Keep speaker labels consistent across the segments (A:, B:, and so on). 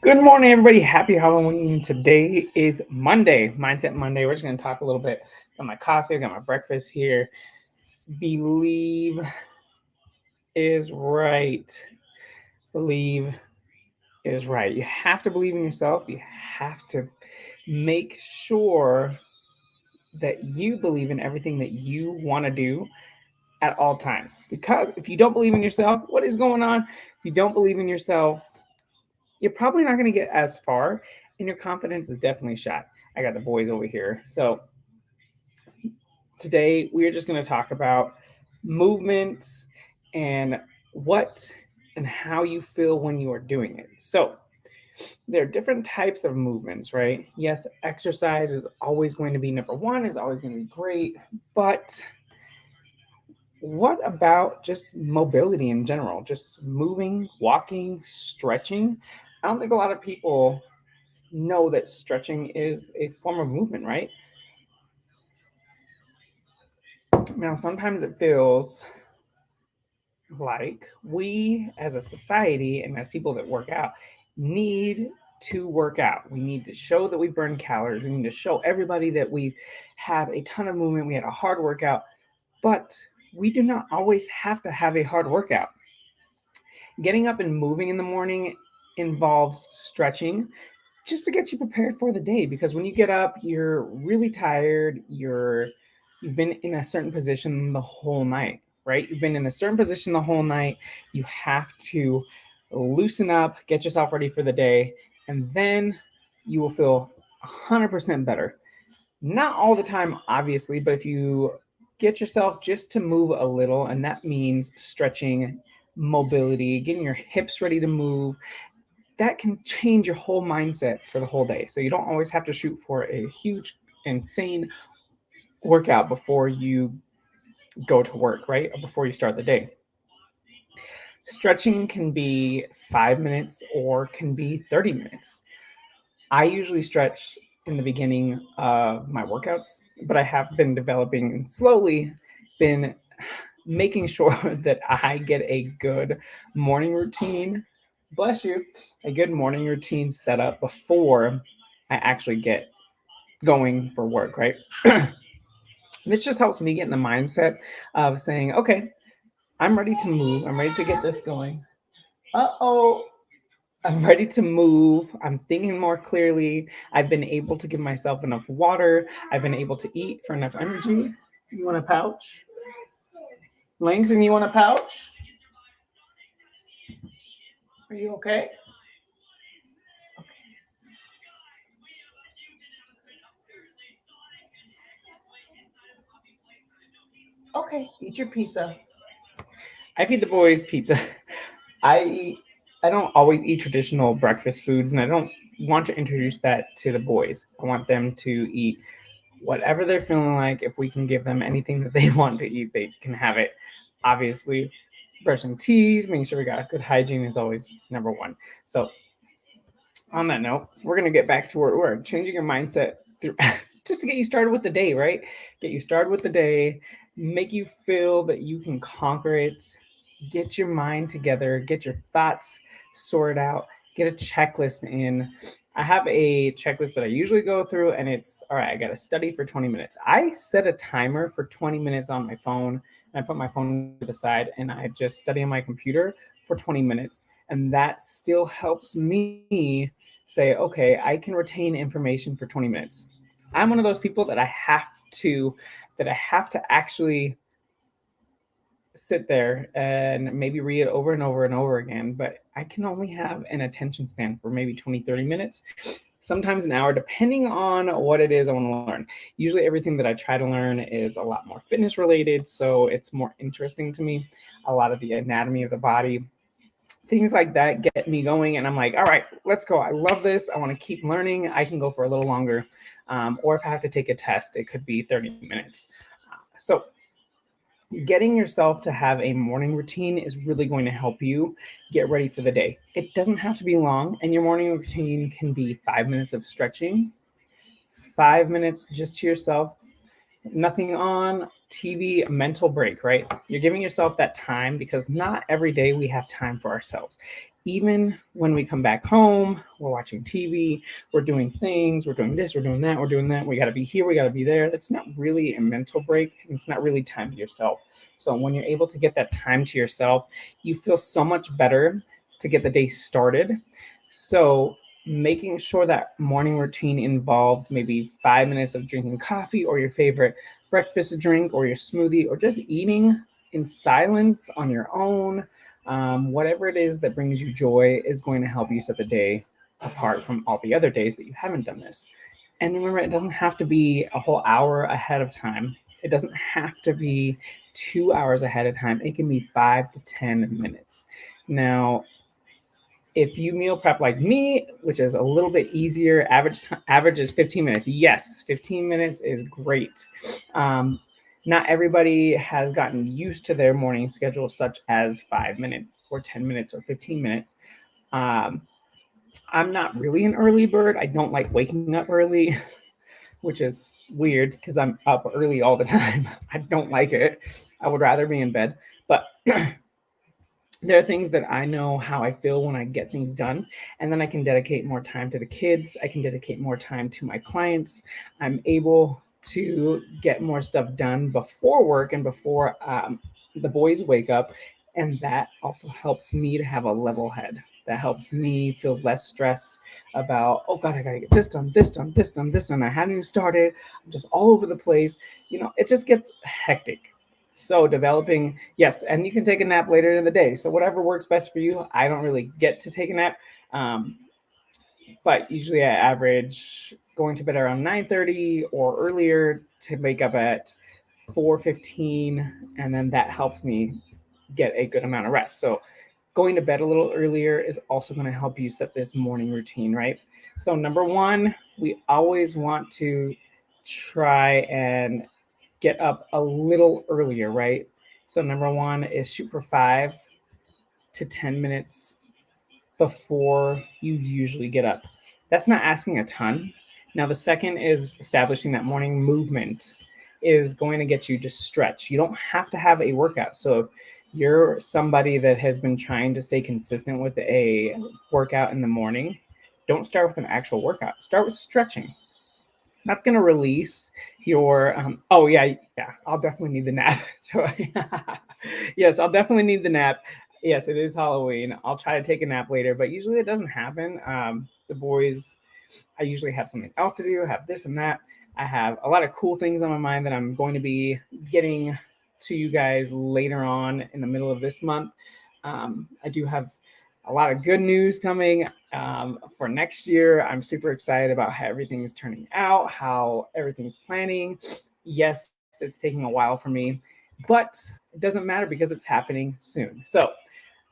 A: Good morning, everybody. Happy Halloween. Today is Monday, Mindset Monday. We're just going to talk a little bit. Got my coffee, I got my breakfast here. Believe is right. Believe is right. You have to believe in yourself. You have to make sure that you believe in everything that you want to do at all times. Because if you don't believe in yourself, what is going on? If you don't believe in yourself, you're probably not going to get as far, and your confidence is definitely shot. I got the boys over here. So today we are just going to talk about movements and what and how you feel when you are doing it. So there are different types of movements, right? Yes, exercise is always going to be number one, is always going to be great, but what about just mobility in general? Just moving, walking, stretching? I don't think a lot of people know that stretching is a form of movement, right? Now, sometimes it feels like we as a society and as people that work out need to work out. We need to show that we burn calories. We need to show everybody that we've had a ton of movement. We had a hard workout, but we do not always have to have a hard workout. Getting up and moving in the morning involves stretching just to get you prepared for the day, because when you get up you're really tired, you've been in a certain position the whole night, right? You've been in a certain position the whole night. You have to loosen up, get yourself ready for the day, and then you will feel 100% better. Not all the time, obviously, but if you get yourself just to move a little, and that means stretching, mobility, getting your hips ready to move, that can change your whole mindset for the whole day. So you don't always have to shoot for a huge, insane workout before you go to work, right? Or before you start the day. Stretching can be 5 minutes or can be 30 minutes. I usually stretch in the beginning of my workouts, but I have been developing and slowly been making sure that I get a good morning routine. Bless you. A good morning routine set up before I actually get going for work, right? This just helps me get in the mindset of saying, okay, I'm ready to move. I'm ready to get this going. Uh-oh, I'm ready to move. I'm thinking more clearly. I've been able to give myself enough water. I've been able to eat for enough energy. You want a pouch? Langston, you want a pouch? Are you okay? Okay, eat your pizza. I feed the boys pizza. I I don't always eat traditional breakfast foods, and I don't want to introduce that to the boys. I want them to eat whatever they're feeling like. If we can give them anything that they want to eat, they can have it. Obviously, brushing teeth, making sure we got good hygiene is always number one. So, on that note, we're gonna get back to where we're changing your mindset through just to get you started with the day, right? Get you started with the day, make you feel that you can conquer it, get your mind together, get your thoughts sorted out, get a checklist in. I have a checklist that I usually go through, and it's all right, I got to study for 20 minutes. I set a timer for 20 minutes on my phone, and I put my phone to the side, and I just study on my computer for 20 minutes. And that still helps me say, okay, I can retain information for 20 minutes. I'm one of those people that I have to actually sit there and maybe read it over and over and over again, but I can only have an attention span for maybe 20, 30 minutes, sometimes an hour, depending on what it is I want to learn. Usually everything that I try to learn is a lot more fitness related, so it's more interesting to me. A lot of the anatomy of the body, things like that get me going, and I'm like, all right, let's go. I love this. I want to keep learning. I can go for a little longer. Or if I have to take a test, it could be 30 minutes. So getting yourself to have a morning routine is really going to help you get ready for the day. It doesn't have to be long, and your morning routine can be 5 minutes of stretching, 5 minutes just to yourself, nothing on TV, mental break, right? You're giving yourself that time because not every day we have time for ourselves. even when we come back home, we're watching TV, we're doing things, we're doing this, we're doing that, we're doing that. We got to be here, we got to be there. That's not really a mental break. It's not really time to yourself. So when you're able to get that time to yourself, you feel so much better to get the day started. So making sure that morning routine involves maybe 5 minutes of drinking coffee or your favorite breakfast drink or your smoothie, or just eating in silence on your own. Whatever it is that brings you joy is going to help you set the day apart from all the other days that you haven't done this. And remember, it doesn't have to be a whole hour ahead of time. It doesn't have to be 2 hours ahead of time. It can be 5 to 10 minutes. Now, if you meal prep like me, which is a little bit easier, average is 15 minutes. Yes, 15 minutes is great. Not everybody has gotten used to their morning schedule, such as 5 minutes or 10 minutes or 15 minutes. I'm not really an early bird. I don't like waking up early, which is weird because I'm up early all the time. I don't like it. I would rather be in bed. But there are things that I know how I feel when I get things done, and then I can dedicate more time to the kids. I can dedicate more time to my clients. I'm able to get more stuff done before work and before the boys wake up. And that also helps me to have a level head. That helps me feel less stressed about, oh God, I gotta get this done, this done, this done, this done. I haven't even started. I'm just all over the place. It just gets hectic. So developing, yes, and you can take a nap later in the day. So whatever works best for you. I don't really get to take a nap, but usually I average going to bed around 9:30 or earlier to wake up at 4:15, and then that helps me get a good amount of rest. So going to bed a little earlier is also going to help you set this morning routine, right? So number one, we always want to try and get up a little earlier, right? So number one is shoot for 5 to 10 minutes before you usually get up. That's not asking a ton. Now, the second is establishing that morning movement is going to get you to stretch. You don't have to have a workout. So if you're somebody that has been trying to stay consistent with a workout in the morning, don't start with an actual workout. Start with stretching. That's going to release your oh yeah, I'll definitely need the nap. Yes, I'll definitely need the nap. Yes, it is Halloween. I'll try to take a nap later, but usually it doesn't happen. The boys, I usually have something else to do, have this and that. I have a lot of cool things on my mind that I'm going to be getting to you guys later on in the middle of this month. I do have a lot of good news coming for next year. I'm super excited about how everything is turning out, how everything's planning. Yes, it's taking a while for me, but it doesn't matter because it's happening soon. So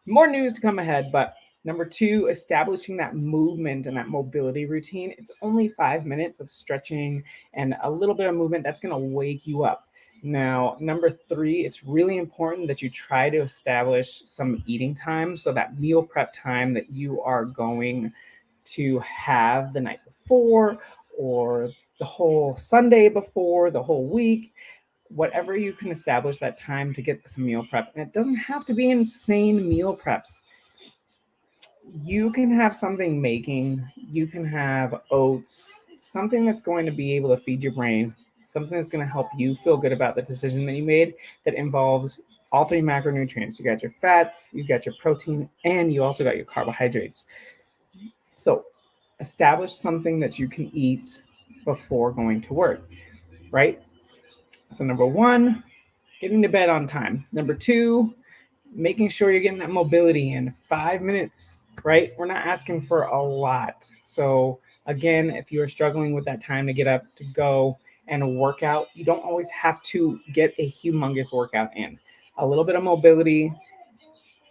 A: more news to come ahead, but number two, establishing that movement and that mobility routine. It's only 5 minutes of stretching and a little bit of movement that's going to wake you up. Now, number three, it's really important that you try to establish some eating time. So that meal prep time that you are going to have the night before or the whole Sunday before, the whole week, whatever you can establish that time to get some meal prep. And it doesn't have to be insane meal preps. You can have something making, you can have oats, something that's going to be able to feed your brain, something that's going to help you feel good about the decision that you made that involves all three macronutrients. You got your fats, you got your protein, and you also got your carbohydrates. So establish something that you can eat before going to work, right? So number one, getting to bed on time. Number two, making sure you're getting that mobility in 5 minutes, right? We're not asking for a lot. So again, if you're struggling with that time to get up to go and work out, you don't always have to get a humongous workout in. A little bit of mobility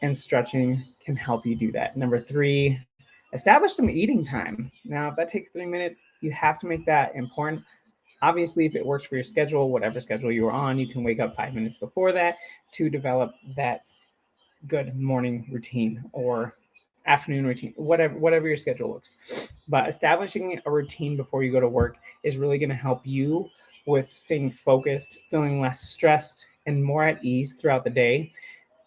A: and stretching can help you do that. Number three, establish some eating time. Now, if that takes 3 minutes, you have to make that important. Obviously, if it works for your schedule, whatever schedule you're on, you can wake up 5 minutes before that to develop that good morning routine or afternoon routine, whatever your schedule looks. But establishing a routine before you go to work is really going to help you with staying focused, feeling less stressed, and more at ease throughout the day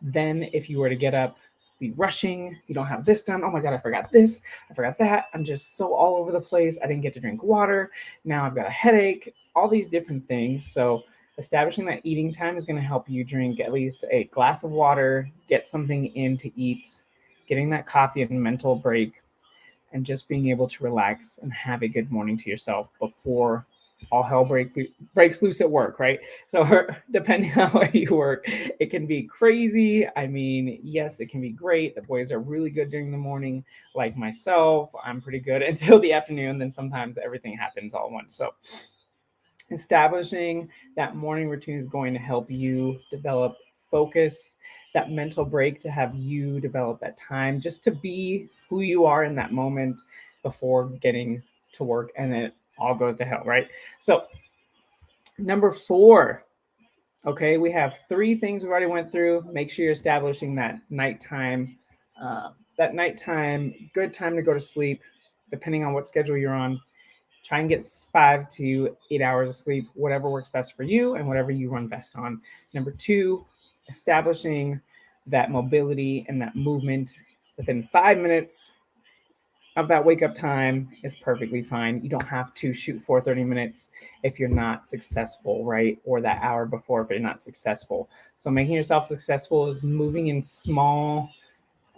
A: than if you were to get up be rushing. You don't have this done. Oh my God, I forgot this. I forgot that. I'm just so all over the place. I didn't get to drink water. Now I've got a headache, all these different things. So establishing that eating time is going to help you drink at least a glass of water, get something in to eat, getting that coffee and mental break, and just being able to relax and have a good morning to yourself before all hell breaks loose at work, right? So depending on where you work, it can be crazy. I mean, yes, it can be great. The boys are really good during the morning, like myself. I'm pretty good until the afternoon. Then sometimes everything happens all at once. So establishing that morning routine is going to help you develop focus, that mental break to have you develop that time just to be who you are in that moment before getting to work, and then it all goes to hell, right? So number 4, okay, we have 3 things we've already went through. Make sure you're establishing that nighttime good time to go to sleep, depending on what schedule you're on. Try and get 5 to 8 hours of sleep, whatever works best for you and whatever you run best on. Number 2, establishing that mobility and that movement within 5 minutes of that wake up time is perfectly fine. You don't have to shoot for 30 minutes if you're not successful, right? Or that hour before if you're not successful. So making yourself successful is moving in small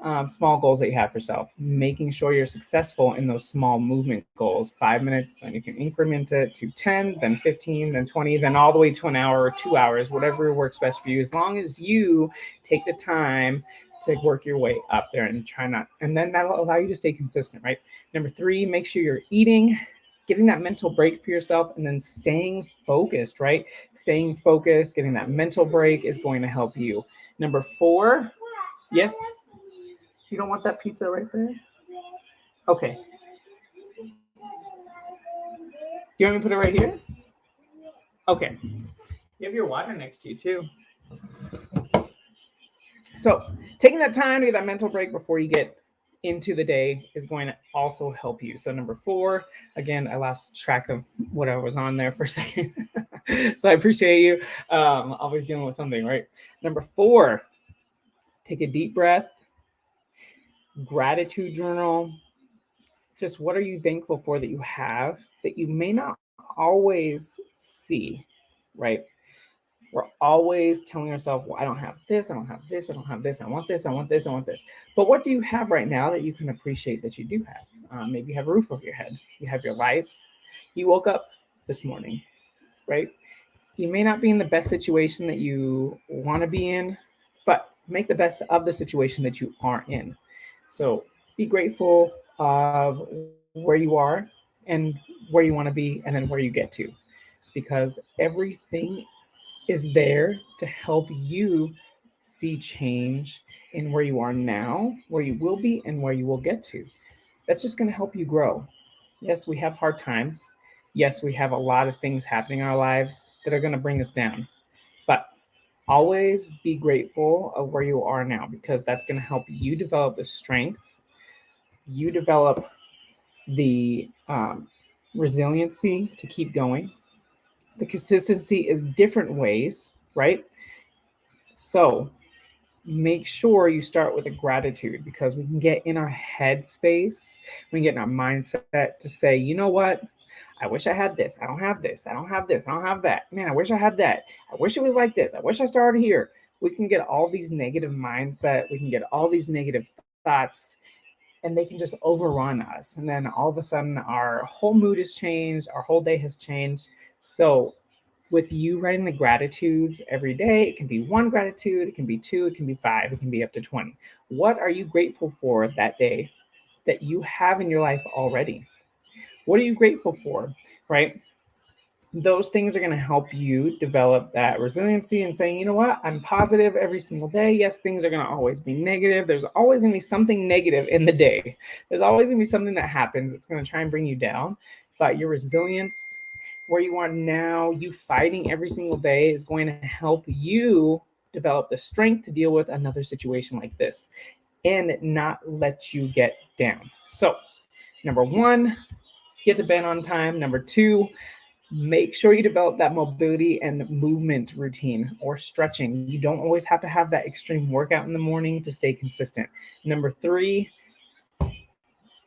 A: goals that you have for yourself, making sure you're successful in those small movement goals. 5 minutes, then you can increment it to 10, then 15, then 20, then all the way to an hour or 2 hours, whatever works best for you, as long as you take the time to work your way up there and try not, and then that'll allow you to stay consistent, right? Number 3, make sure you're eating, getting that mental break for yourself, and then staying focused, right? Staying focused, getting that mental break is going to help you. Number 4, yes? You don't want that pizza right there? Okay. You want me to put it right here? Okay. You have your water next to you too. So taking that time to get that mental break before you get into the day is going to also help you. So number 4, again, I lost track of what I was on there for a second. So I appreciate you. Always dealing with something, right? Number 4, take a deep breath, gratitude journal. Just what are you thankful for that you have that you may not always see, right? We're always telling ourselves, well, I don't have this, I don't have this, I don't have this, I want this, I want this, I want this. But what do you have right now that you can appreciate that you do have? Maybe you have a roof over your head, you have your life, you woke up this morning, right? You may not be in the best situation that you want to be in, but make the best of the situation that you are in. So be grateful of where you are and where you want to be, and then where you get to, because everything is there to help you see change in where you are now, where you will be, and where you will get to. That's just going to help you grow. Yes, we have hard times. Yes, we have a lot of things happening in our lives that are going to bring us down. But always be grateful of where you are now, because that's going to help you develop the strength, you develop the resiliency to keep going. The consistency is different ways, right? So make sure you start with a gratitude, because we can get in our head space, we can get in our mindset to say, you know what? I wish I had this. I don't have this. I don't have this. I don't have that. Man, I wish I had that. I wish it was like this. I wish I started here. We can get all these negative mindset. We can get all these negative thoughts, and they can just overrun us. And then all of a sudden, our whole mood has changed. Our whole day has changed. So with you writing the gratitudes every day, it can be 1 gratitude, it can be 2, it can be 5, it can be up to 20. What are you grateful for that day that you have in your life already? What are you grateful for, right? Those things are going to help you develop that resiliency and saying, you know what, I'm positive every single day. Yes, things are going to always be negative. There's always going to be something negative in the day. There's always going to be something that happens that's going to try and bring you down. But your resilience, where you are now, you fighting every single day, is going to help you develop the strength to deal with another situation like this and not let you get down. So, number 1, get to bed on time. Number 2, Make sure you develop that mobility and movement routine or stretching. You don't always have to have that extreme workout in the morning to stay consistent. Number 3,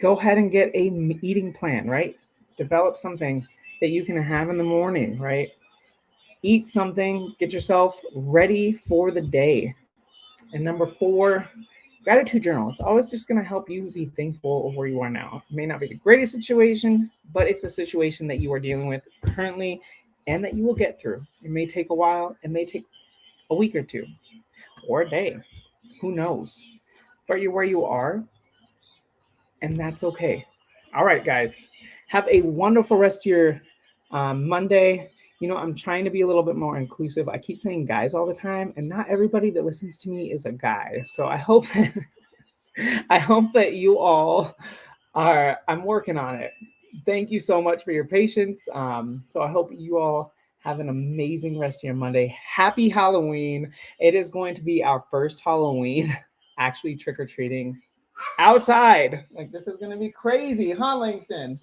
A: go ahead and get a eating plan, right? Develop something that you can have in the morning, right? Eat something, get yourself ready for the day. And number 4, gratitude journal. It's always just going to help you be thankful of where you are now. It may not be the greatest situation, but it's a situation that you are dealing with currently and that you will get through. It may take a while, it may take a week or two or a day. Who knows? But you're where you are, and that's okay. All right, guys. Have a wonderful rest of your Monday. I'm trying to be a little bit more inclusive. I keep saying guys all the time, and not everybody that listens to me is a guy. So I hope that you all are. I'm working on it. Thank you so much for your patience. So I hope you all have an amazing rest of your Monday. Happy Halloween. It is going to be our first Halloween actually trick-or-treating outside. Like, this is going to be crazy, huh, Langston?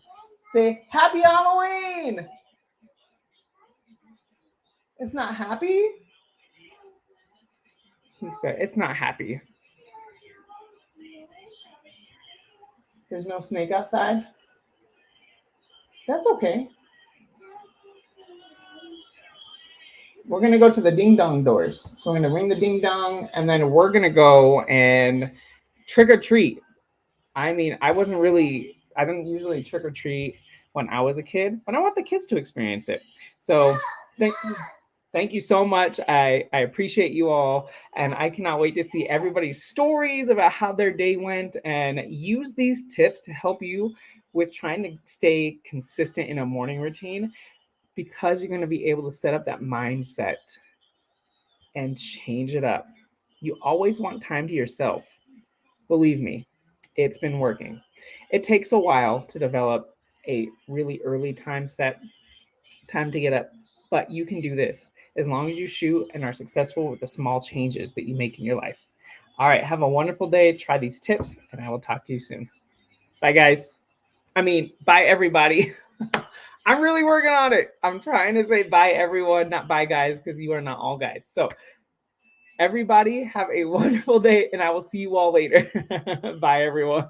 A: Say happy Halloween. It's not happy? He said it's not happy. There's no snake outside? That's okay. We're going to go to the ding dong doors. So we're going to ring the ding dong, and then we're going to go and trick or treat. I mean, I didn't usually trick or treat when I was a kid, but I want the kids to experience it. So thank you so much. I appreciate you all, and I cannot wait to see everybody's stories about how their day went, and use these tips to help you with trying to stay consistent in a morning routine, because you're going to be able to set up that mindset and change it up. You always want time to yourself. Believe me, it's been working. It takes a while to develop a really early time to get up, but you can do this as long as you shoot and are successful with the small changes that you make in your life. All right, have a wonderful day. Try these tips, and I will talk to you soon. Bye, guys. Bye, everybody. I'm really working on it. I'm trying to say bye, everyone, not bye, guys, because you are not all guys. So everybody have a wonderful day, and I will see you all later. Bye, everyone.